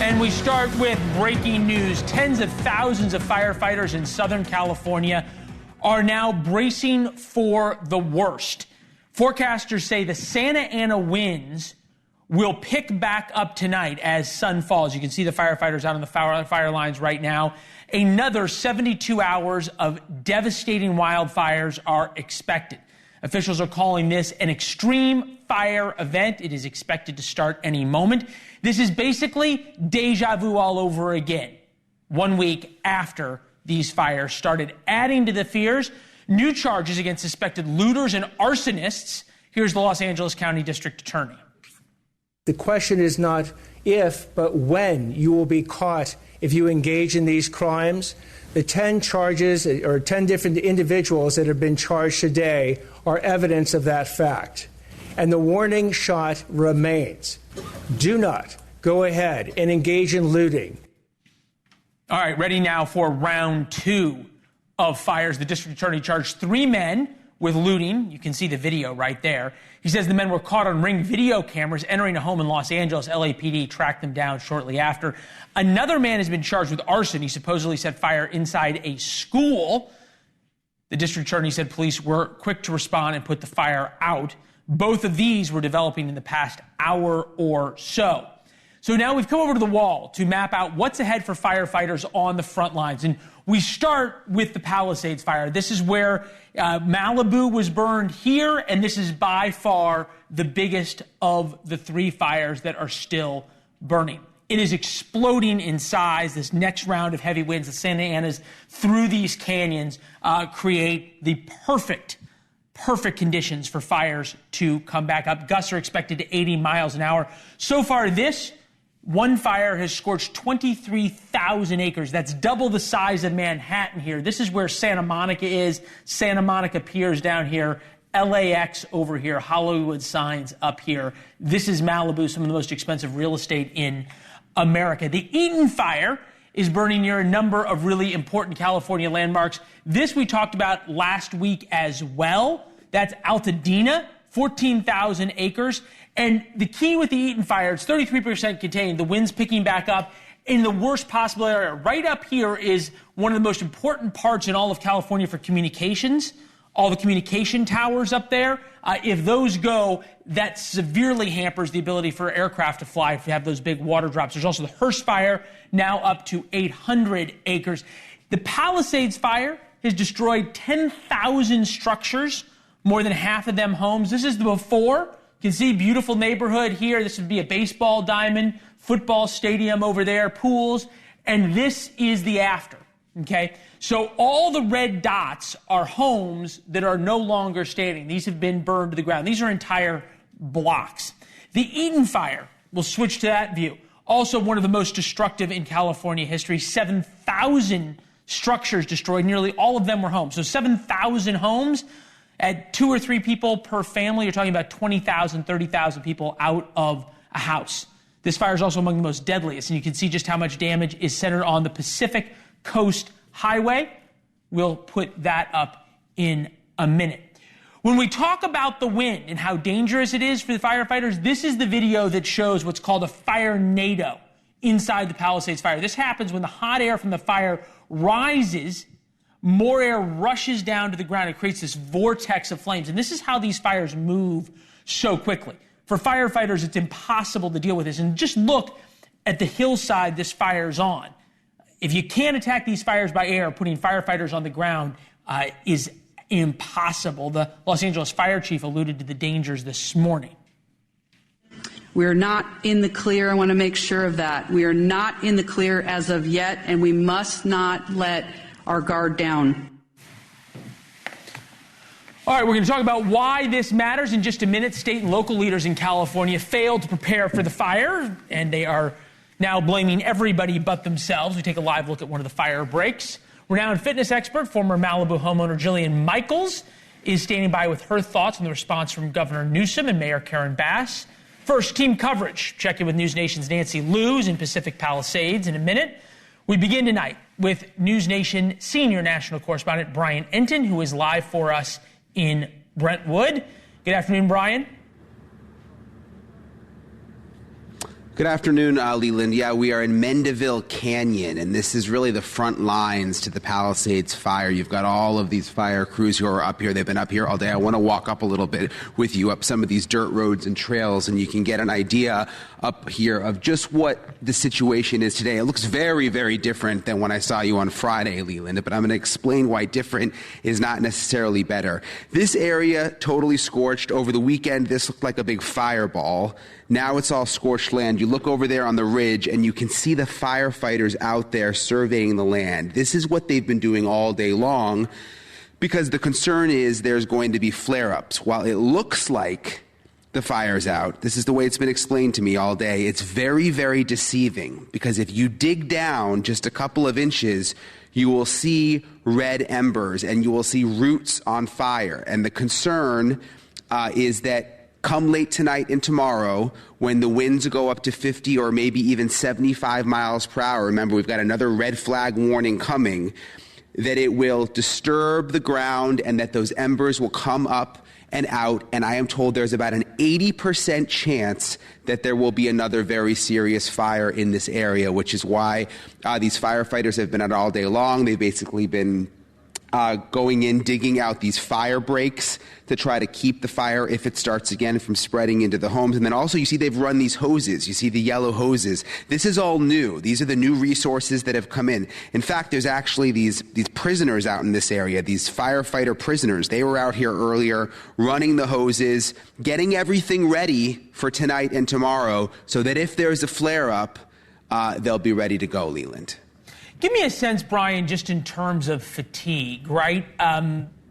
And we start with breaking news. Tens of thousands of firefighters in Southern California are now bracing for the worst. Forecasters say the Santa Ana winds will pick back up tonight as sun falls. You can see the firefighters out on the fire lines right now. Another 72 hours of devastating wildfires are expected. Officials are calling this an extreme fire event. It is expected to start any moment. This is basically deja vu all over again. 1 week after these fires started, adding to the fears, new charges against suspected looters and arsonists. Here's the Los Angeles County District Attorney. The question is not if, but when you will be caught if you engage in these crimes. The 10 charges or 10 different individuals that have been charged today are evidence of that fact. And the warning shot remains. Do not go ahead and engage in looting. All right, ready now for round 2 of fires. The district attorney charged 3 men with looting. You can see the video right there. He says the men were caught on Ring video cameras entering a home in Los Angeles. LAPD tracked them down shortly after. Another man has been charged with arson. He supposedly set fire inside a school. The district attorney said police were quick to respond and put the fire out. Both of these were developing in the past hour or so. So now we've come over to the wall to map out what's ahead for firefighters on the front lines. And we start with the Palisades fire. This is where Malibu was burned here, and this is by far the biggest of the 3 fires that are still burning. It is exploding in size. This next round of heavy winds, the Santa Anas through these canyons, create the perfect conditions for fires to come back up. Gusts are expected to 80 miles an hour. So far, this one fire has scorched 23,000 acres. That's double the size of Manhattan here. This is where Santa Monica is. Santa Monica Piers down here. LAX over here. Hollywood signs up here. This is Malibu, some of the most expensive real estate in America. The Eaton fire is burning near a number of really important California landmarks. This we talked about last week as well. That's Altadena, 14,000 acres. And the key with the Eaton fire, it's 33% contained. The wind's picking back up in the worst possible area. Right up here is one of the most important parts in all of California for communications. All the communication towers up there. If those go, that severely hampers the ability for aircraft to fly if you have those big water drops. There's also the Hearst fire, now up to 800 acres. The Palisades fire has destroyed 10,000 structures, more than half of them homes. This is the before. You can see beautiful neighborhood here. This would be a baseball diamond, football stadium over there, pools. And this is the after, okay? So all the red dots are homes that are no longer standing. These have been burned to the ground. These are entire blocks. The Eaton fire, we'll switch to that view. Also one of the most destructive in California history. 7,000 structures destroyed. Nearly all of them were homes. So 7,000 homes. At 2 or 3 people per family, you're talking about 20,000, 30,000 people out of a house. This fire is also among the most deadliest, and you can see just how much damage is centered on the Pacific Coast Highway. We'll put that up in a minute. When we talk about the wind and how dangerous it is for the firefighters, this is the video that shows what's called a fire NATO inside the Palisades fire. This happens when the hot air from the fire rises. More air rushes down to the ground. It creates this vortex of flames. And this is how these fires move so quickly. For firefighters, it's impossible to deal with this. And just look at the hillside this fire's on. If you can't attack these fires by air, putting firefighters on the ground is impossible. The Los Angeles fire chief alluded to the dangers this morning. We're not in the clear. I want to make sure of that. We are not in the clear as of yet, and we must not let our guard down. All right, we're going to talk about why this matters in just a minute. State and local leaders in California failed to prepare for the fire, and they are now blaming everybody but themselves. We take a live look at one of the fire breaks. Renowned fitness expert, former Malibu homeowner Jillian Michaels, is standing by with her thoughts on the response from Governor Newsom and Mayor Karen Bass. First, team coverage. Check in with NewsNation's Nancy Luz in Pacific Palisades in a minute. We begin tonight with NewsNation senior national correspondent Brian Enton, who is live for us in Brentwood. Good afternoon, Brian. Good afternoon, Leland. Yeah, we are in Mendeville Canyon, and this is really the front lines to the Palisades fire. You've got all of these fire crews who are up here. They've been up here all day. I want to walk up a little bit with you up some of these dirt roads and trails, and you can get an idea up here of just what the situation is today. It looks very, very different than when I saw you on Friday, Leland, but I'm going to explain why different is not necessarily better. This area totally scorched. Over the weekend, this looked like a big fireball. Now it's all scorched land. You look over there on the ridge and you can see the firefighters out there surveying the land. This is what they've been doing all day long because the concern is there's going to be flare-ups. While it looks like the fire's out, this is the way it's been explained to me all day, it's very, very deceiving because if you dig down just a couple of inches, you will see red embers and you will see roots on fire. And the concern is that come late tonight and tomorrow, when the winds go up to 50 or maybe even 75 miles per hour, remember we've got another red flag warning coming, that it will disturb the ground and that those embers will come up and out. And I am told there's about an 80% chance that there will be another very serious fire in this area, which is why these firefighters have been out all day long. They've basically been going in, digging out these fire breaks to try to keep the fire, if it starts again, from spreading into the homes. And then also you see they've run these hoses. You see the yellow hoses. This is all new. These are the new resources that have come in. In fact, there's actually these prisoners out in this area, these firefighter prisoners. They were out here earlier running the hoses, getting everything ready for tonight and tomorrow so that if there's a flare-up, they'll be ready to go, Leland. Give me a sense, Brian, just in terms of fatigue, right?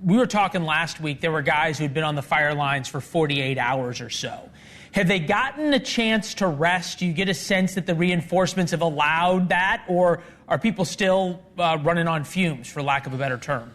We were talking last week, there were guys who had been on the fire lines for 48 hours or so. Have they gotten a chance to rest? Do you get a sense that the reinforcements have allowed that, or are people still running on fumes, for lack of a better term?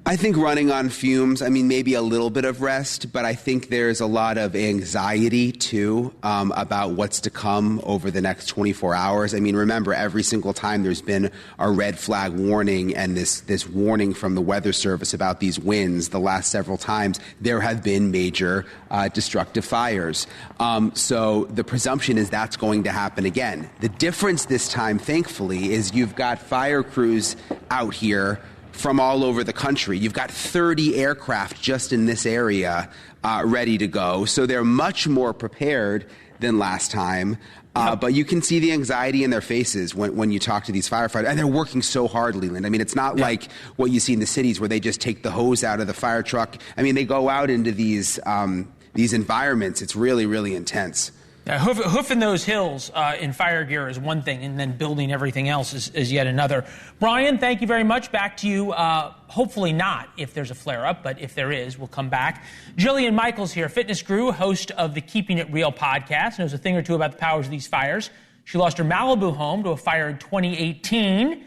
I think running on fumes, I mean, maybe a little bit of rest, but I think there's a lot of anxiety, too, about what's to come over the next 24 hours. I mean, remember, every single time there's been a red flag warning and this warning from the Weather Service about these winds, the last several times, there have been major destructive fires. So the presumption is that's going to happen again. The difference this time, thankfully, is you've got fire crews out here from all over the country. You've got 30 aircraft just in this area ready to go. So they're much more prepared than last time. But you can see the anxiety in their faces when you talk to these firefighters. And they're working so hard, Leland. I mean, it's not like what you see in the cities where they just take the hose out of the fire truck. I mean, they go out into these environments. It's really, really intense. Hoofing those hills in fire gear is one thing, and then building everything else is yet another. Brian, thank you very much. Back to you. Hopefully not if there's a flare-up, but if there is, we'll come back. Jillian Michaels here, fitness guru, host of the Keeping It Real podcast, knows a thing or two about the powers of these fires. She lost her Malibu home to a fire in 2018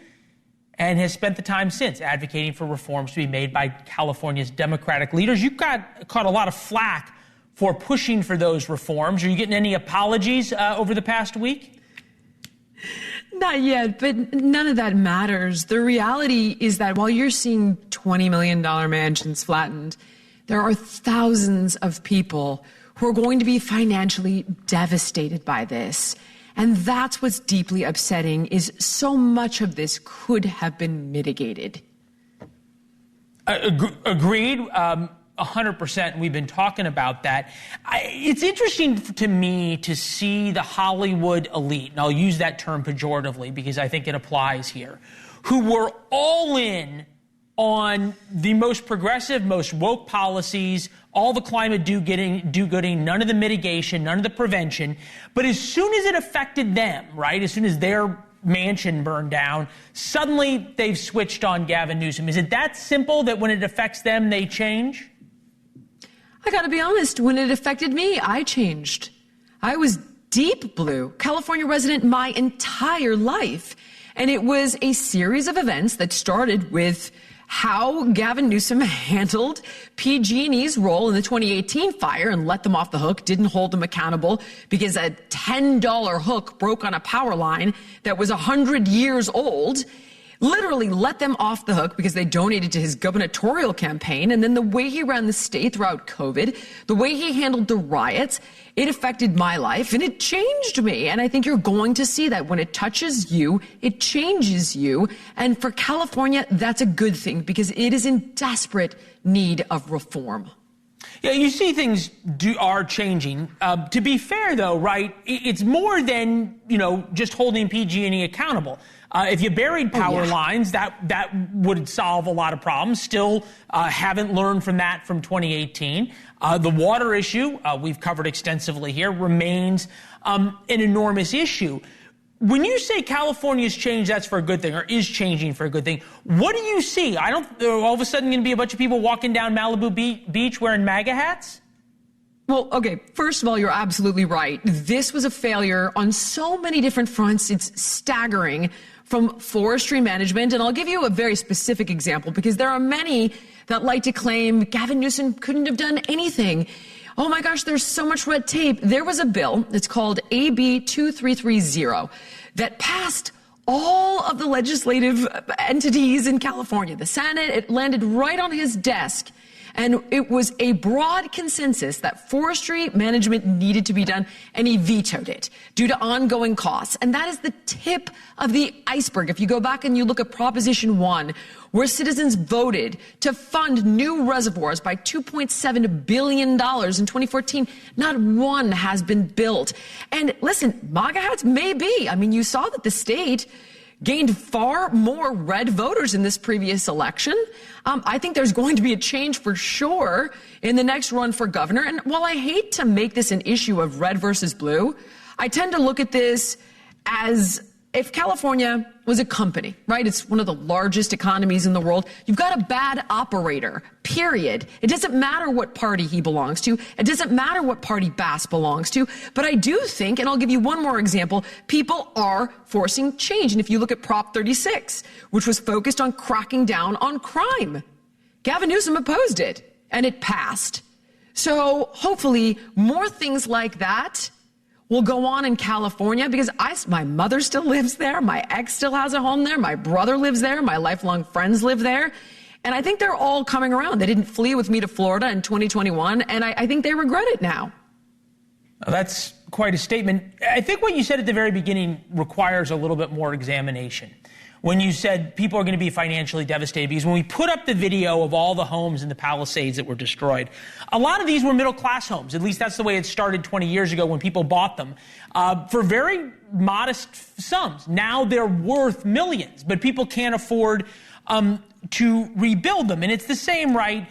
and has spent the time since advocating for reforms to be made by California's Democratic leaders. You caught a lot of flack for pushing for those reforms. Are you getting any apologies over the past week? Not yet, but none of that matters. The reality is that while you're seeing $20 million mansions flattened, there are thousands of people who are going to be financially devastated by this. And that's what's deeply upsetting, is so much of this could have been mitigated. Agreed. 100%. We've been talking about that. It's interesting to me to see the Hollywood elite, and I'll use that term pejoratively because I think it applies here, who were all in on the most progressive, most woke policies, all the climate do-gooding, none of the mitigation, none of the prevention. But as soon as it affected them, right, as soon as their mansion burned down, suddenly they've switched on Gavin Newsom. Is it that simple that when it affects them, they change? I gotta be honest, when it affected me, I changed. I was deep blue, California resident my entire life. And it was a series of events that started with how Gavin Newsom handled PG&E's role in the 2018 fire and let them off the hook, didn't hold them accountable because a $10 hook broke on a power line that was 100 years old. literally let them off the hook because they donated to his gubernatorial campaign. And then the way he ran the state throughout COVID, the way he handled the riots, it affected my life and it changed me. And I think you're going to see that when it touches you, it changes you. And for California, that's a good thing because it is in desperate need of reform. Yeah, you see things are changing. To be fair, though, right, it's more than, just holding PG&E accountable. If you buried power lines, that would solve a lot of problems. Still haven't learned from that from 2018. The water issue, we've covered extensively here, remains an enormous issue. When you say California's changed, that's for a good thing, or is changing for a good thing, what do you see? All of a sudden going to be a bunch of people walking down Malibu Beach wearing MAGA hats? Well, okay, first of all, you're absolutely right. This was a failure on so many different fronts. It's staggering, from forestry management. And I'll give you a very specific example because there are many that like to claim Gavin Newsom couldn't have done anything. Oh my gosh, there's so much red tape. There was a bill, it's called AB 2330, that passed all of the legislative entities in California. The Senate, it landed right on his desk. And it was a broad consensus that forestry management needed to be done, and he vetoed it due to ongoing costs. And that is the tip of the iceberg. If you go back and you look at Proposition 1, where citizens voted to fund new reservoirs by $2.7 billion in 2014, not one has been built. And listen, MAGA hats may be. I mean, you saw that the state gained far more red voters in this previous election. I think there's going to be a change for sure in the next run for governor. And while I hate to make this an issue of red versus blue, I tend to look at this as if California was a company, right? It's one of the largest economies in the world. You've got a bad operator, period. It doesn't matter what party he belongs to. It doesn't matter what party Bass belongs to. But I do think, and I'll give you one more example, people are forcing change. And if you look at Prop 36, which was focused on cracking down on crime, Gavin Newsom opposed it, and it passed. So hopefully more things like that will go on in California because my mother still lives there. My ex still has a home there. My brother lives there. My lifelong friends live there. And I think they're all coming around. They didn't flee with me to Florida in 2021, and I think they regret it now. That's quite a statement. I think what you said at the very beginning requires a little bit more examination. When you said people are going to be financially devastated, because when we put up the video of all the homes in the Palisades that were destroyed, a lot of these were middle-class homes. At least that's the way it started 20 years ago when people bought them for very modest sums. Now they're worth millions, but people can't afford to rebuild them. And it's the same, right,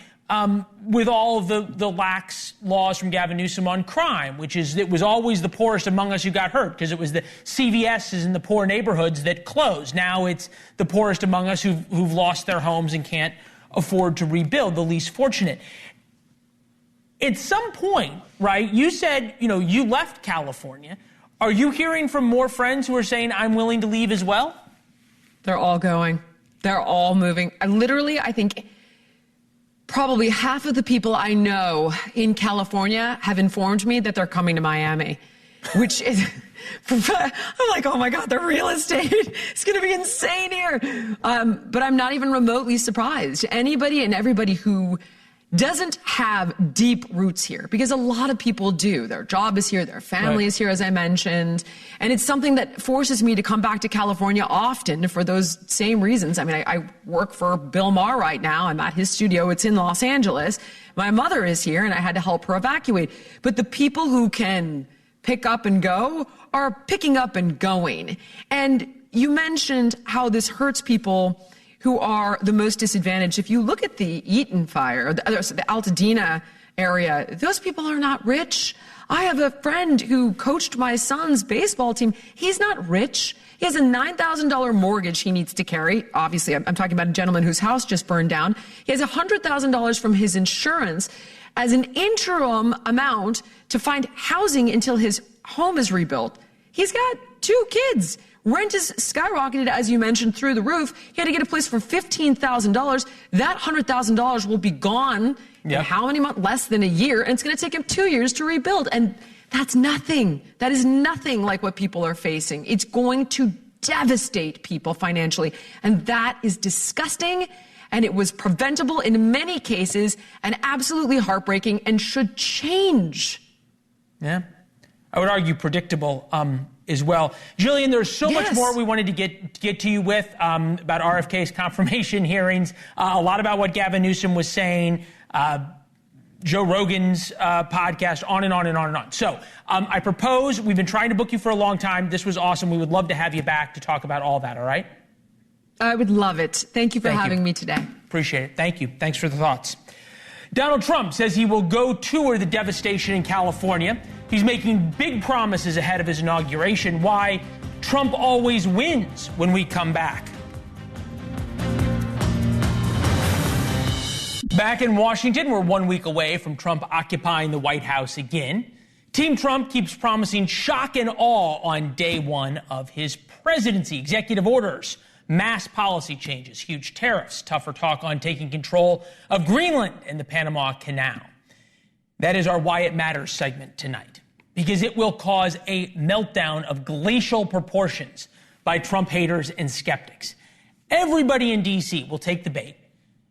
with all of the lax laws from Gavin Newsom on crime, which is it was always the poorest among us who got hurt because it was the CVSs in the poor neighborhoods that closed. Now it's the poorest among us who've lost their homes and can't afford to rebuild, the least fortunate. At some point, right, you said, you left California. Are you hearing from more friends who are saying, I'm willing to leave as well? They're all going. They're all moving. I think probably half of the people I know in California have informed me that they're coming to Miami, which is, I'm like, oh my God, the real estate is going to be insane here. But I'm not even remotely surprised. Anybody and everybody who doesn't have deep roots here, because a lot of people do. Their job is here, their family is here, as I mentioned. And it's something that forces me to come back to California often for those same reasons. I mean, I work for Bill Maher right now. I'm at his studio. It's in Los Angeles. My mother is here, and I had to help her evacuate. But the people who can pick up and go are picking up and going. And you mentioned how this hurts people who are the most disadvantaged. If you look at the Eaton fire, the Altadena area, those people are not rich. I have a friend who coached my son's baseball team. He's not rich. He has a $9,000 mortgage he needs to carry. Obviously, I'm talking about a gentleman whose house just burned down. He has $100,000 from his insurance as an interim amount to find housing until his home is rebuilt. He's got 2 kids. Rent has skyrocketed, as you mentioned, through the roof. He had to get a place for $15,000. That $100,000 will be gone in how many months? Less than a year. And it's going to take him 2 years to rebuild. And that's nothing. That is nothing like what people are facing. It's going to devastate people financially. And that is disgusting. And it was preventable in many cases and absolutely heartbreaking and should change. Yeah. I would argue predictable as well. Jillian, there's so much more we wanted to get to you with about RFK's confirmation hearings, a lot about what Gavin Newsom was saying, Joe Rogan's podcast, on and on and on and on. So I propose, we've been trying to book you for a long time. This was awesome. We would love to have you back to talk about all that, all right? I would love it. Thank you for having me today. Appreciate it. Thank you. Thanks for the thoughts. Donald Trump says he will go tour the devastation in California. He's making big promises ahead of his inauguration. Why Trump always wins when we come back. Back in Washington, we're 1 week away from Trump occupying the White House again. Team Trump keeps promising shock and awe on day one of his presidency. Executive orders, mass policy changes, huge tariffs, tougher talk on taking control of Greenland and the Panama Canal. That is our Why It Matters segment tonight, because it will cause a meltdown of glacial proportions by Trump haters and skeptics. Everybody in D.C. will take the bait,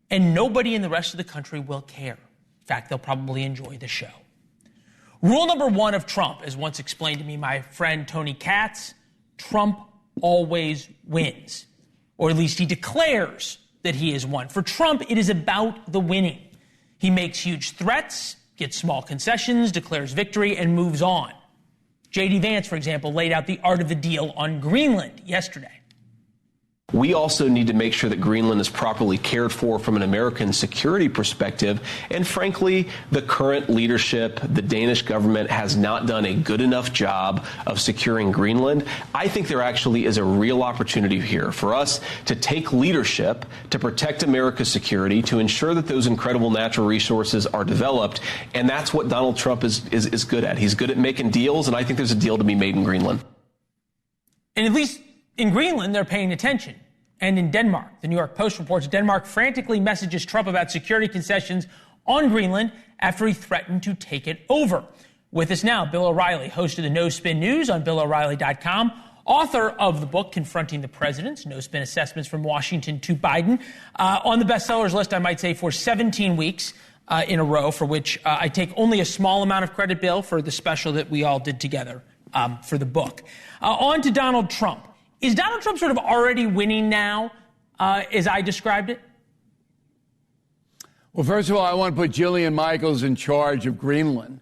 and nobody in the rest of the country will care. In fact, they'll probably enjoy the show. Rule number one of Trump, as once explained to me my friend Tony Katz, Trump always wins. Or at least he declares that he has won. For Trump, it is about the winning. He makes huge threats, gets small concessions, declares victory, and moves on. J.D. Vance, for example, laid out the art of the deal on Greenland yesterday. We also need to make sure that Greenland is properly cared for from an American security perspective. And frankly, the current leadership, the Danish government, has not done a good enough job of securing Greenland. I think there actually is a real opportunity here for us to take leadership to protect America's security, to ensure that those incredible natural resources are developed. And that's what Donald Trump is good at. He's good at making deals, and I think there's a deal to be made in Greenland. And at least in Greenland, they're paying attention. And in Denmark, the New York Post reports Denmark frantically messages Trump about security concessions on Greenland after he threatened to take it over. With us now, Bill O'Reilly, host of the No Spin News on BillO'Reilly.com, author of the book Confronting the Presidents, No Spin Assessments from Washington to Biden, on the bestsellers list, I might say, for 17 weeks in a row, for which I take only a small amount of credit, Bill, for the special that we all did together for the book. On to Donald Trump. Is Donald Trump sort of already winning now, as I described it? Well, first of all, I want to put Jillian Michaels in charge of Greenland.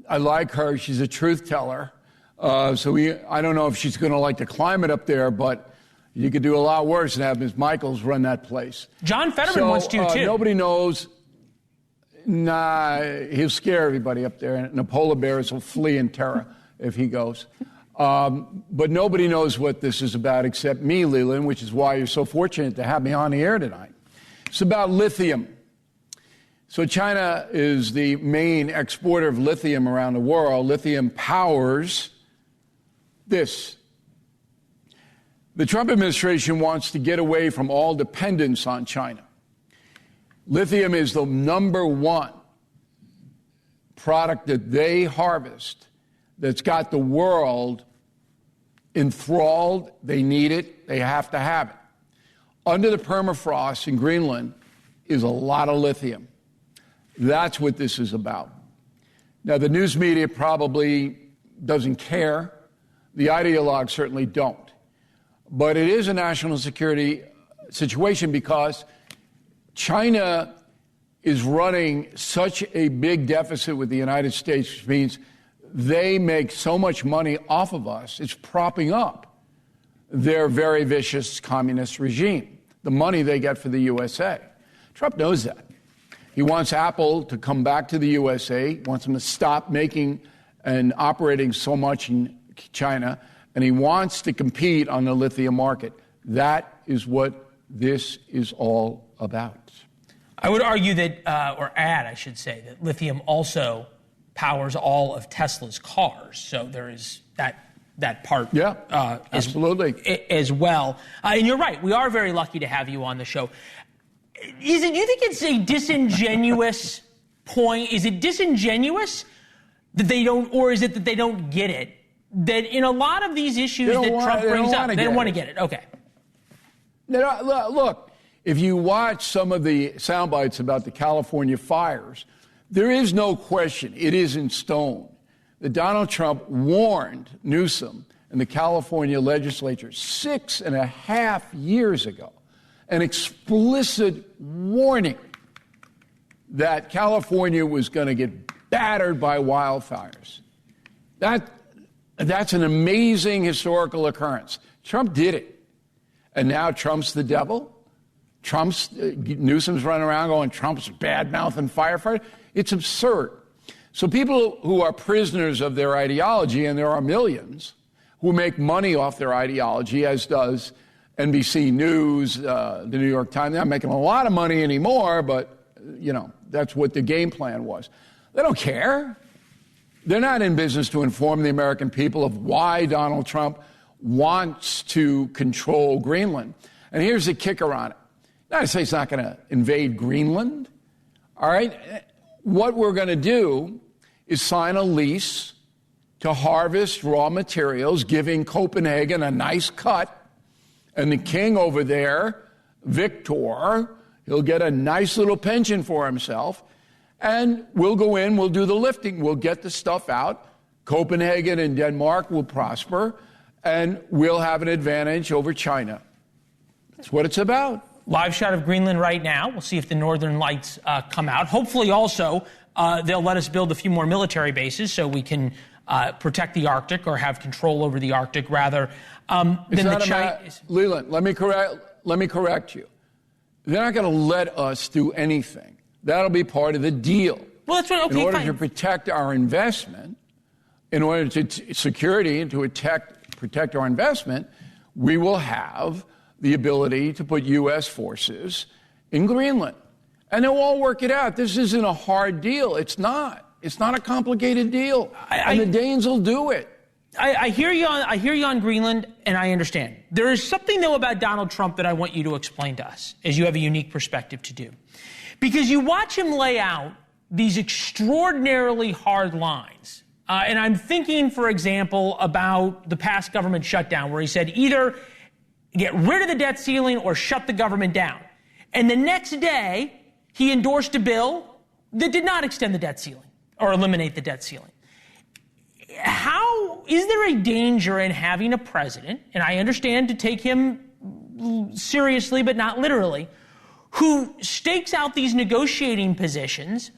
I like her. She's a truth teller. I don't know if she's going to like the climate up there, but you could do a lot worse than have Ms. Michaels run that place. John Fetterman wants to, too. Nobody knows. Nah, he'll scare everybody up there, and the polar bears will flee in terror if he goes. But nobody knows what this is about except me, Leland, which is why you're so fortunate to have me on the air tonight. It's about lithium. So China is the main exporter of lithium around the world. Lithium powers this. The Trump administration wants to get away from all dependence on China. Lithium is the number one product that they harvest that's got the world enthralled. They need it. They have to have it. Under the permafrost in Greenland is a lot of lithium. That's what this is about. Now, the news media probably doesn't care. The ideologues certainly don't. But it is a national security situation because China is running such a big deficit with the United States, which means they make so much money off of us, it's propping up their very vicious communist regime, the money they get for the USA. Trump knows that. He wants Apple to come back to the USA, wants them to stop making and operating so much in China, and he wants to compete on the lithium market. That is what this is all about. I would argue that, or add, I should say, that lithium also powers all of Tesla's cars. So there is that part absolutely. As well. And you're right. We are very lucky to have you on the show. You think it's a disingenuous point? Is it disingenuous that they don't, or is it that they don't get it, that in a lot of these issues that Trump brings up, they don't want to get it. Okay. Look, if you watch some of the sound bites about the California fires, there is no question, it is in stone, that Donald Trump warned Newsom and the California legislature 6.5 years ago, an explicit warning that California was going to get battered by wildfires. That's an amazing historical occurrence. Trump did it. And now Trump's the devil. Newsom's running around going, Trump's bad-mouthing firefighter. It's absurd. So people who are prisoners of their ideology, and there are millions, who make money off their ideology, as does NBC News, the New York Times. They're not making a lot of money anymore, but, that's what the game plan was. They don't care. They're not in business to inform the American people of why Donald Trump wants to control Greenland. And here's the kicker on it. The United States is not going to invade Greenland. All right? What we're going to do is sign a lease to harvest raw materials, giving Copenhagen a nice cut. And the king over there, Victor, he'll get a nice little pension for himself. And we'll go in, we'll do the lifting, we'll get the stuff out. Copenhagen and Denmark will prosper, and we'll have an advantage over China. That's what it's about. Live shot of Greenland right now. We'll see if the northern lights come out. Hopefully also they'll let us build a few more military bases so we can protect the Arctic or have control over the Arctic rather than the Chinese. Leland, let me correct you. They're not going to let us do anything. That'll be part of the deal. Well, that's what. Okay, in order fine. to protect our investment, in order to security and to protect our investment, we will have the ability to put U.S. forces in Greenland. And they'll all work it out. This isn't a hard deal. It's not. It's not a complicated deal. And the Danes will do it. I hear you on Greenland, and I understand. There is something, though, about Donald Trump that I want you to explain to us, as you have a unique perspective to do. Because you watch him lay out these extraordinarily hard lines. And I'm thinking, for example, about the past government shutdown, where he said either get rid of the debt ceiling or shut the government down. And the next day, he endorsed a bill that did not extend the debt ceiling or eliminate the debt ceiling. How is there a danger in having a president, and I understand to take him seriously but not literally, who stakes out these negotiating positions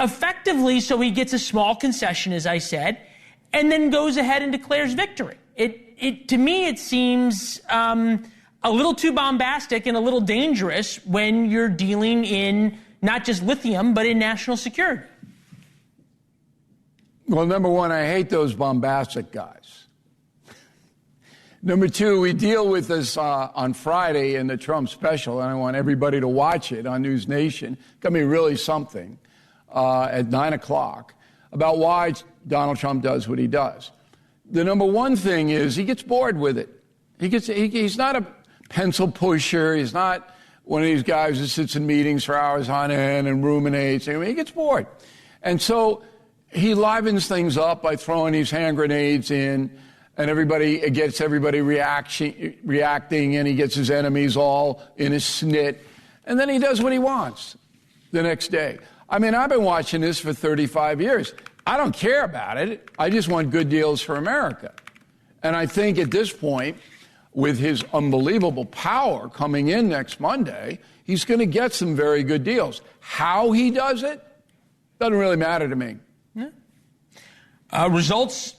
effectively so he gets a small concession, as I said, and then goes ahead and declares victory? To me, it seems a little too bombastic and a little dangerous when you're dealing in not just lithium, but in national security. Well, number one, I hate those bombastic guys. Number two, we deal with this on Friday in the Trump special, and I want everybody to watch it on NewsNation. It's going to be really something at 9 o'clock about why Donald Trump does what he does. The number one thing is he gets bored with it. He's not a pencil pusher. He's not one of these guys that sits in meetings for hours on end and ruminates. I mean, he gets bored. And so he livens things up by throwing these hand grenades in, and it gets everybody reacting, and he gets his enemies all in his snit. And then he does what he wants the next day. I mean, I've been watching this for 35 years. I don't care about it. I just want good deals for America. And I think at this point, with his unbelievable power coming in next Monday, he's going to get some very good deals. How he does it doesn't really matter to me. Yeah. Results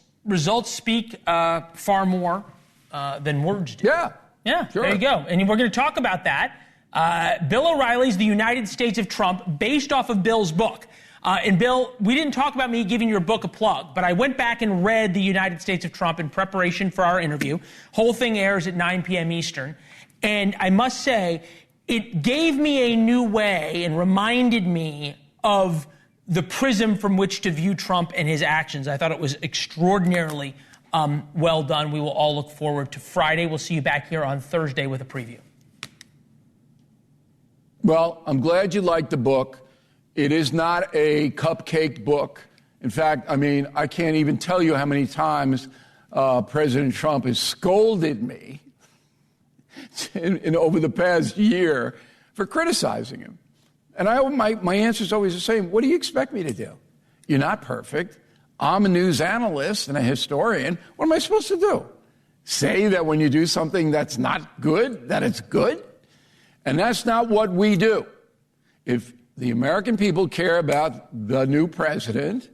speak far more than words do. Yeah, sure. There you go. And we're going to talk about that. Bill O'Reilly's The United States of Trump, based off of Bill's book. And Bill, we didn't talk about me giving your book a plug, but I went back and read The United States of Trump in preparation for our interview. Whole thing airs at 9 p.m. Eastern. And I must say, it gave me a new way and reminded me of the prism from which to view Trump and his actions. I thought it was extraordinarily well done. We will all look forward to Friday. We'll see you back here on Thursday with a preview. Well, I'm glad you liked the book. It is not a cupcake book. In fact, I mean, I can't even tell you how many times President Trump has scolded me over the past year for criticizing him. And my answer is always the same. What do you expect me to do? You're not perfect. I'm a news analyst and a historian. What am I supposed to do? Say that when you do something that's not good, that it's good? And that's not what we do. If the American people care about the new president,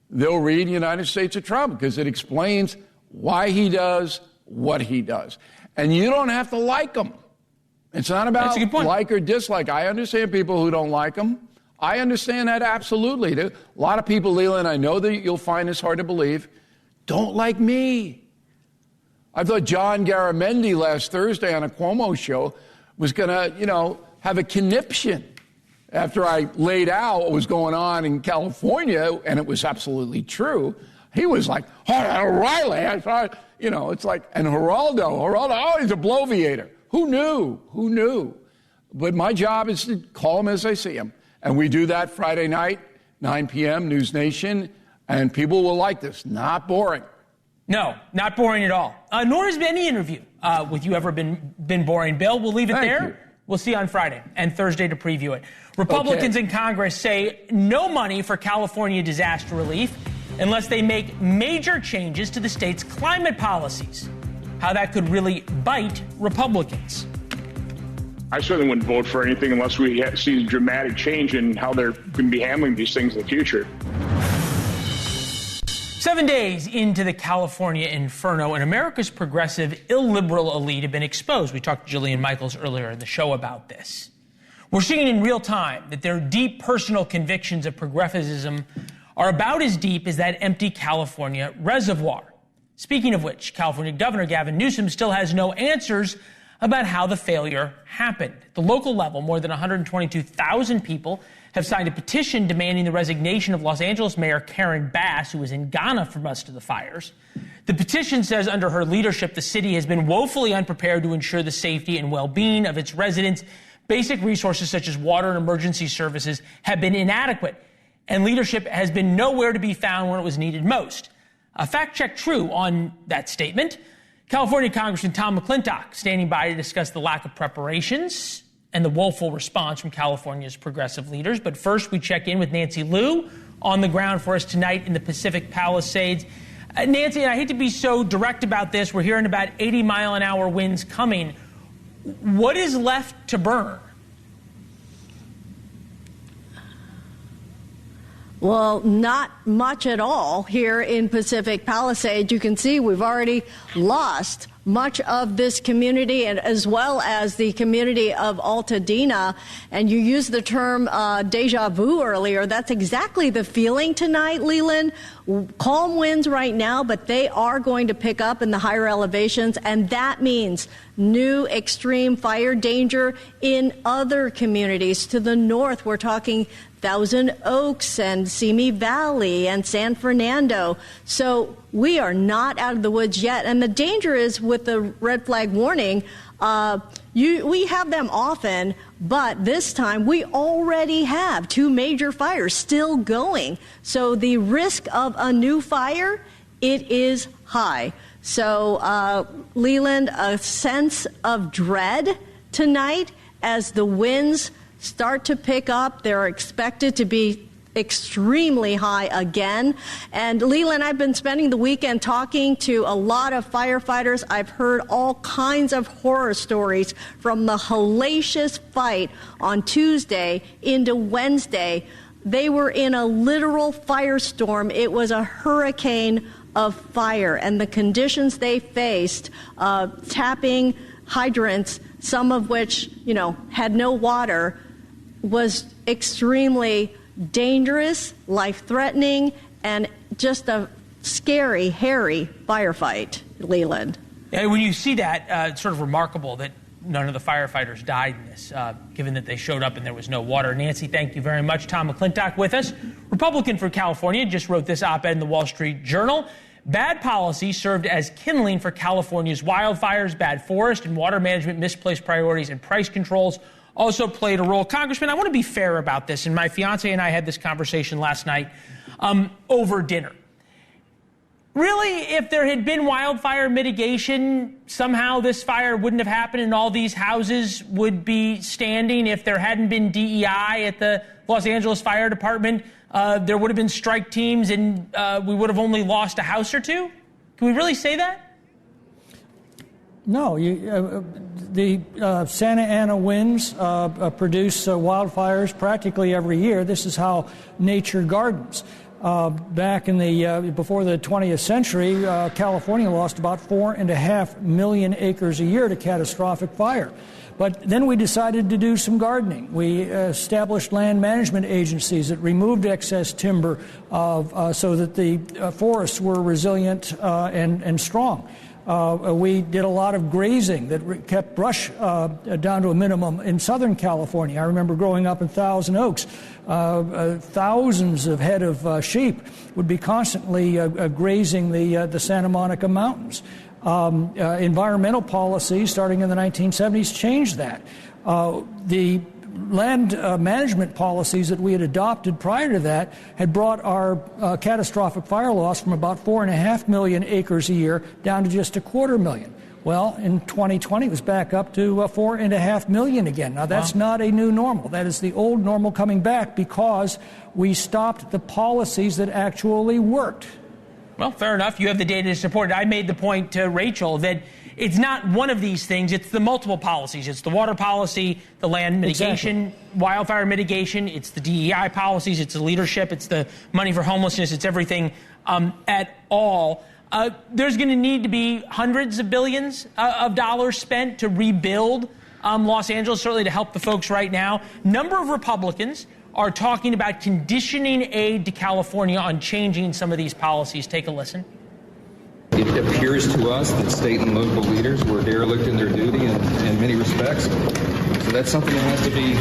they'll read United States of Trump because it explains why he does what he does. And you don't have to like him. It's not about like or dislike. I understand people who don't like him. I understand that absolutely. A lot of people, Leland, I know that you'll find this hard to believe, don't like me. I thought John Garamendi last Thursday on a Cuomo show was going to, have a conniption after I laid out what was going on in California, and it was absolutely true. He was like, O'Reilly, I thought, it's like, and Geraldo, oh, he's a bloviator. Who knew? But my job is to call him as I see him. And we do that Friday night, 9 p.m., NewsNation, and people will like this. Not boring. No, not boring at all. Nor has any interview with you ever been boring. Bill, we'll leave it there. You. We'll see you on Friday and Thursday to preview it. Republicans in Congress say no money for California disaster relief unless they make major changes to the state's climate policies. How that could really bite Republicans. I certainly wouldn't vote for anything unless we see a dramatic change in how they're going to be handling these things in the future. 7 days into the California inferno, and America's progressive illiberal elite have been exposed. We talked to Jillian Michaels earlier in the show about this. We're seeing in real time that their deep personal convictions of progressivism are about as deep as that empty California reservoir. Speaking of which, California Governor Gavin Newsom still has no answers about how the failure happened. At the local level, more than 122,000 people have signed a petition demanding the resignation of Los Angeles Mayor Karen Bass, who was in Ghana for most of the fires. The petition says under her leadership, the city has been woefully unprepared to ensure the safety and well-being of its residents. Basic resources such as water and emergency services have been inadequate, and leadership has been nowhere to be found when it was needed most. A fact check true on that statement. California Congressman Tom McClintock standing by to discuss the lack of preparations and the woeful response from California's progressive leaders. But first, we check in with Nancy Liu on the ground for us tonight in the Pacific Palisades. Nancy, and I hate to be so direct about this, we're hearing about 80-mile-an-hour winds coming. What is left to burn? Well, not much at all here in Pacific Palisades. You can see we've already lost much of this community, and as well as the community of Altadena. And you used the term deja vu earlier. That's exactly the feeling tonight, Leland. Calm winds right now, but they are going to pick up in the higher elevations, and that means new extreme fire danger in other communities. To the north, we're talking Thousand Oaks and Simi Valley and San Fernando. So we are not out of the woods yet. And the danger is with the red flag warning, we have them often, but this time we already have 2 major fires still going. So the risk of a new fire, it is high. So, Leland, a sense of dread tonight as the winds start to pick up. They're expected to be extremely high again. And Leland, I've been spending the weekend talking to a lot of firefighters. I've heard all kinds of horror stories from the hellacious fight on Tuesday into Wednesday. They were in a literal firestorm. It was a hurricane of fire, and the conditions they faced, tapping hydrants, some of which, had no water, was extremely dangerous, life-threatening, and just a scary, hairy firefight, Leland. Yeah, when you see that, it's sort of remarkable that none of the firefighters died in this, given that they showed up and there was no water. Nancy, thank you very much. Tom McClintock with us. Republican for California just wrote this op-ed in the Wall Street Journal. Bad policy served as kindling for California's wildfires. Bad forest and water management, misplaced priorities, and price controls also played a role. Congressman, I want to be fair about this, and my fiance and I had this conversation last night over dinner. really, if there had been wildfire mitigation, somehow this fire wouldn't have happened and all these houses would be standing? If there hadn't been DEI at the Los Angeles Fire Department, there would have been strike teams and we would have only lost a house or two? Can we really say that? No, the Santa Ana winds produce wildfires practically every year. This is how nature gardens. Back in the before the 20th century, California lost about 4.5 million acres a year to catastrophic fire. But then we decided to do some gardening. We established land management agencies that removed excess timber so that the forests were resilient and strong. We did a lot of grazing that kept brush down to a minimum in Southern California. I remember growing up in Thousand Oaks. Thousands of head of sheep would be constantly grazing the Santa Monica Mountains. Environmental policies starting in the 1970s changed that. The land management policies that we had adopted prior to that had brought our catastrophic fire loss from about 4.5 million acres a year down to just 250,000. Well, in 2020, it was back up to 4.5 million again. Now, that's not a new normal. That is the old normal coming back because we stopped the policies that actually worked. Well, fair enough. You have the data to support it. I made the point to Rachel that it's not one of these things. It's the multiple policies. It's the water policy, the land mitigation, wildfire mitigation. It's the DEI policies. It's the leadership. It's the money for homelessness. It's everything at all. There's going to need to be hundreds of billions of dollars spent to rebuild Los Angeles, certainly to help the folks right now. Number of Republicans are talking about conditioning aid to California on changing some of these policies. Take a listen. It appears to us that state and local leaders were derelict in their duty in many respects. So that's something that has to be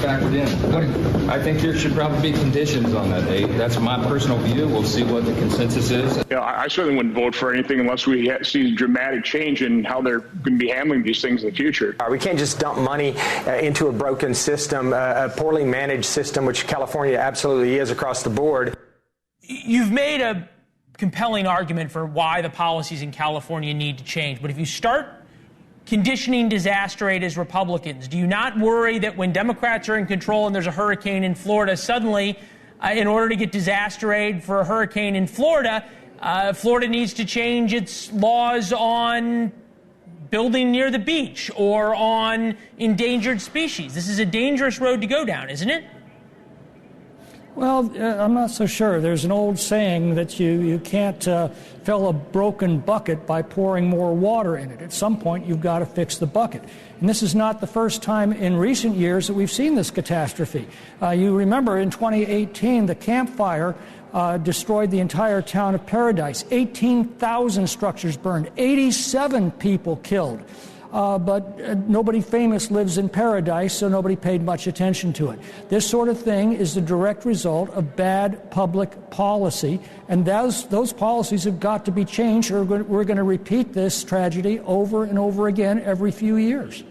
factored in. I think there should probably be conditions on that aid. That's my personal view. We'll see what the consensus is. Yeah, I certainly wouldn't vote for anything unless we see dramatic change in how they're going to be handling these things in the future. We can't just dump money into a broken system, a poorly managed system, which California absolutely is across the board. You've made a compelling argument for why the policies in California need to change. But if you start conditioning disaster aid as Republicans, do you not worry that when Democrats are in control and there's a hurricane in Florida, suddenly, in order to get disaster aid for a hurricane in Florida, Florida needs to change its laws on building near the beach or on endangered species? This is a dangerous road to go down, isn't it? Well, I'm not so sure. There's an old saying that you can't fill a broken bucket by pouring more water in it. At some point, you've got to fix the bucket. And this is not the first time in recent years that we've seen this catastrophe. You remember in 2018, the Camp Fire destroyed the entire town of Paradise. 18,000 structures burned, 87 people killed. But nobody famous lives in Paradise, so nobody paid much attention to it. This sort of thing is the direct result of bad public policy, and those policies have got to be changed, or we're going to repeat this tragedy over and over again every few years.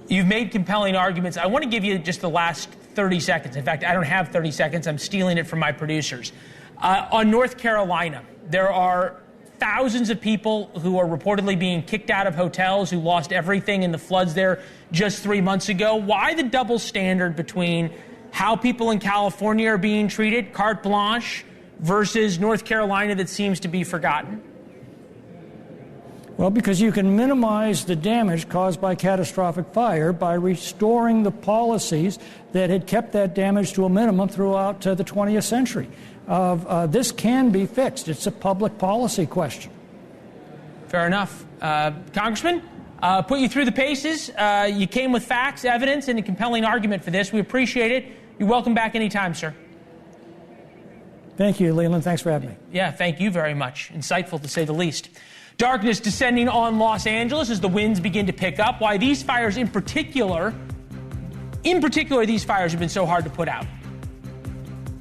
You've made compelling arguments. I want to give you just the last 30 seconds. In fact, I don't have 30 seconds. I'm stealing it from my producers. On North Carolina, there are thousands of people who are reportedly being kicked out of hotels, who lost everything in the floods there just 3 months ago. Why the double standard between how people in California are being treated, carte blanche, versus North Carolina that seems to be forgotten? Well, because you can minimize the damage caused by catastrophic fire by restoring the policies that had kept that damage to a minimum throughout the 20th century. This can be fixed. It's a public policy question. Fair enough. Congressman, put you through the paces. You came with facts, evidence, and a compelling argument for this. We appreciate it. You're welcome back anytime, sir. Thank you, Leland. Thanks for having me. Yeah, thank you very much. Insightful, to say the least. Darkness descending on Los Angeles as the winds begin to pick up. Why these fires in particular, these fires have been so hard to put out.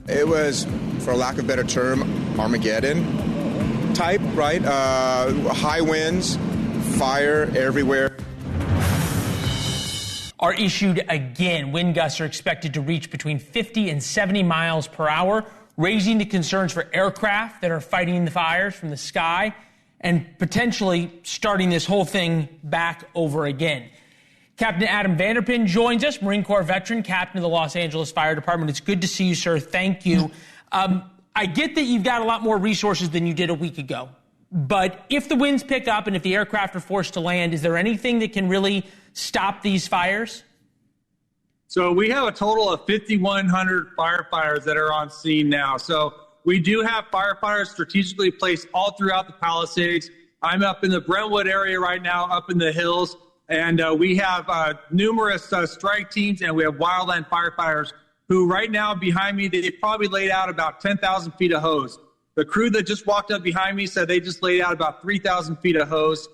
It was, for lack of a better term, Armageddon type, right? High winds, fire everywhere. Are issued again. Wind gusts are expected to reach between 50 and 70 miles per hour. raising the concerns for aircraft that are fighting the fires from the sky and potentially starting this whole thing back over again. Captain Adam Vanderpin joins us, Marine Corps veteran, captain of the Los Angeles Fire Department. It's good to see you, sir. Thank you. I get that you've got a lot more resources than you did a week ago. But if the winds pick up and if the aircraft are forced to land, is there anything that can really stop these fires? So we have a total of 5,100 firefighters that are on scene now. So we do have firefighters strategically placed all throughout the Palisades. I'm up in the Brentwood area right now, up in the hills. And we have numerous strike teams, and we have wildland firefighters who right now behind me, they probably laid out about 10,000 feet of hose. The crew that just walked up behind me said they just laid out about 3,000 feet of hose.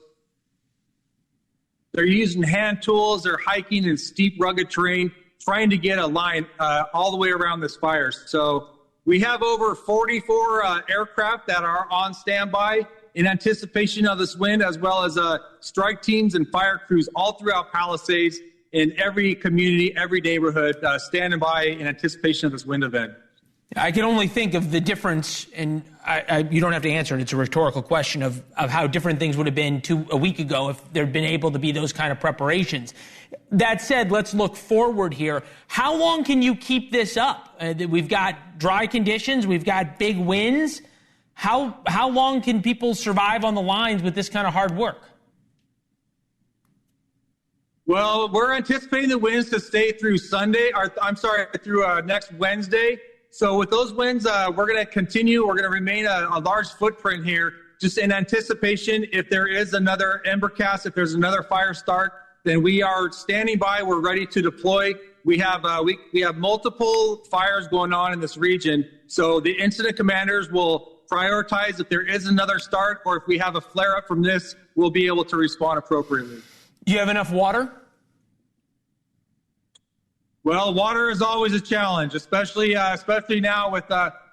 They're using hand tools. They're hiking in steep, rugged terrain, trying to get a line all the way around this fire. So we have over 44 aircraft that are on standby in anticipation of this wind, as well as strike teams and fire crews all throughout Palisades, in every community, every neighborhood, standing by in anticipation of this wind event. I can only think of the difference, and you don't have to answer it, it's a rhetorical question, of how different things would have been a week ago if there'd been able to be those kind of preparations. That said, let's look forward here. How long can you keep this up? We've got dry conditions, we've got big winds. How long can people survive on the lines with this kind of hard work? Well, we're anticipating the winds to stay through through next Wednesday. So with those winds, we're going to continue. We're going to remain a large footprint here, just in anticipation. If there is another embercast, if there's another fire start, then we are standing by. We're ready to deploy. We have multiple fires going on in this region. So the incident commanders will prioritize if there is another start, or if we have a flare up from this, we'll be able to respond appropriately. Do you have enough water? Well, water is always a challenge, especially now with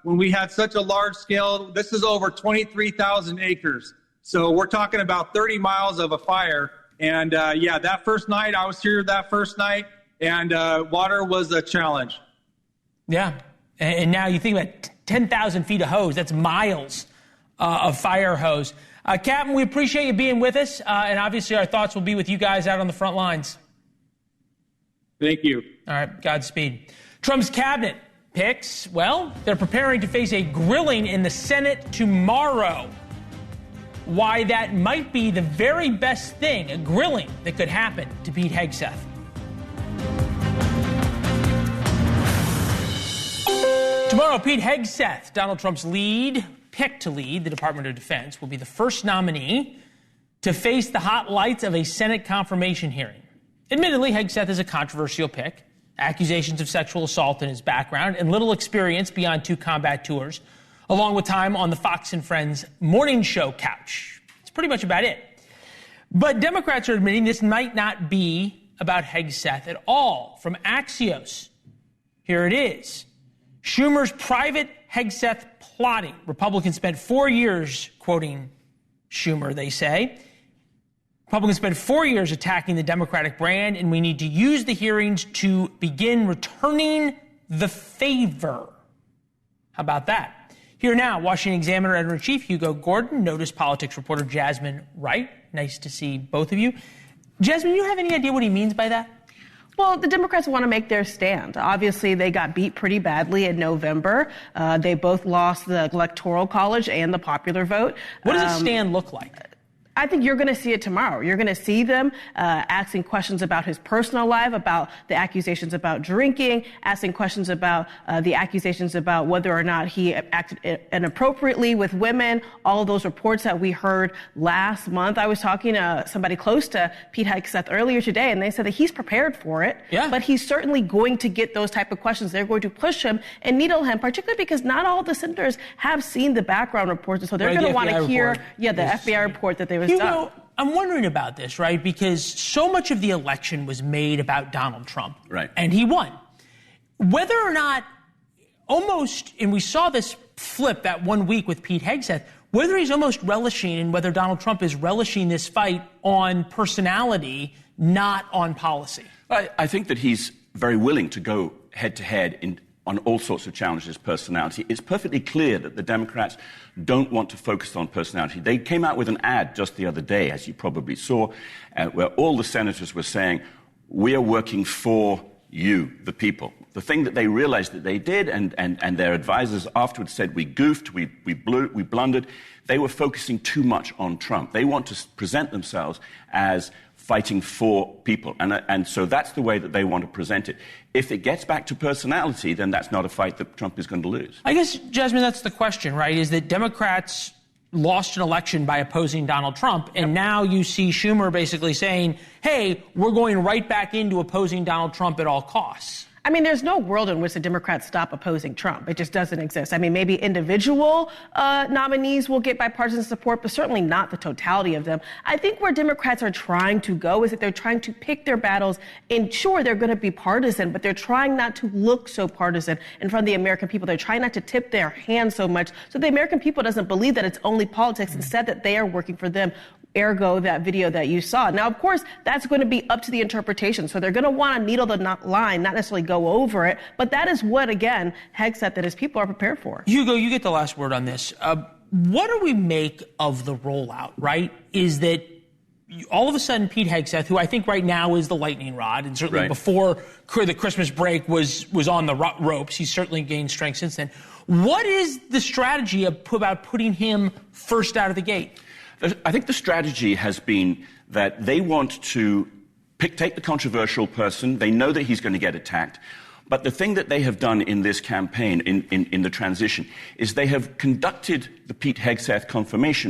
when we had such a large scale. This is over 23,000 acres. So we're talking about 30 miles of a fire. And that first night, I was here that first night, and water was a challenge. Yeah. And now you think about 10,000 feet of hose. That's miles of fire hose. Captain, we appreciate you being with us. And obviously our thoughts will be with you guys out on the front lines. Thank you. All right, Godspeed. Trump's cabinet picks, well, they're preparing to face a grilling in the Senate tomorrow. Why that might be the very best thing, a grilling that could happen to Pete Hegseth. Tomorrow, Pete Hegseth, Donald Trump's pick to lead the Department of Defense, will be the first nominee to face the hot lights of a Senate confirmation hearing. Admittedly, Hegseth is a controversial pick. Accusations of sexual assault in his background and little experience beyond 2 combat tours, along with time on the Fox and Friends morning show couch. It's pretty much about it. But Democrats are admitting this might not be about Hegseth at all. From Axios, here it is. Schumer's private Hegseth plotting. Republicans spent 4 years, quoting Schumer, they say. Republicans spent 4 years attacking the Democratic brand, and we need to use the hearings to begin returning the favor. How about that? Here now, Washington Examiner editor-in-chief Hugo Gordon, Notice politics reporter Jasmine Wright. Nice to see both of you. Jasmine, you have any idea what he means by that? Well, the Democrats want to make their stand. Obviously, they got beat pretty badly in November. They both lost the Electoral College and the popular vote. What does a stand look like? I think you're going to see it tomorrow. You're going to see them asking questions about his personal life, about the accusations about drinking, asking questions about the accusations about whether or not he acted inappropriately with women, all of those reports that we heard last month. I was talking to somebody close to Pete Hegseth earlier today, and they said that he's prepared for it, but he's certainly going to get those type of questions. They're going to push him and needle him, particularly because not all the senators have seen the background reports, and so they're going to want to hear the FBI report that they was done. I'm wondering about this, right? Because so much of the election was made about Donald Trump. Right. And he won. Whether or not almost, and we saw this flip that 1 week with Pete Hegseth, whether he's almost relishing and whether Donald Trump is relishing this fight on personality, not on policy. I think that he's very willing to go head-to-head on all sorts of challenges, personality. It's perfectly clear that the Democrats don't want to focus on personality. They came out with an ad just the other day, as you probably saw, where all the senators were saying, we are working for you, the people. The thing that they realized that they did, and their advisors afterwards said, we goofed, we blundered, they were focusing too much on Trump. They want to present themselves as fighting for people. And so that's the way that they want to present it. If it gets back to personality, then that's not a fight that Trump is going to lose. I guess, Jasmine, that's the question, right? Is that Democrats lost an election by opposing Donald Trump, and now you see Schumer basically saying, hey, we're going right back into opposing Donald Trump at all costs. I mean, there's no world in which the Democrats stop opposing Trump. It just doesn't exist. I mean, maybe individual nominees will get bipartisan support, but certainly not the totality of them. I think where Democrats are trying to go is that they're trying to pick their battles. And sure, they're going to be partisan, but they're trying not to look so partisan in front of the American people. They're trying not to tip their hand so much so the American people doesn't believe that it's only politics, instead that they are working for them. Ergo, that video that you saw. Now, of course, that's going to be up to the interpretation. So they're going to want to needle the line, not necessarily go over it. But that is what, again, Hegseth and his people are prepared for. Hugo, you get the last word on this. What do we make of the rollout, right? Is that all of a sudden Pete Hegseth, who I think right now is the lightning rod, and certainly before the Christmas break was on the ropes, he's certainly gained strength since then. What is the strategy about putting him first out of the gate? I think the strategy has been that they want to take the controversial person. They know that he's going to get attacked. But the thing that they have done in this campaign, in the transition, is they have conducted the Pete Hegseth confirmation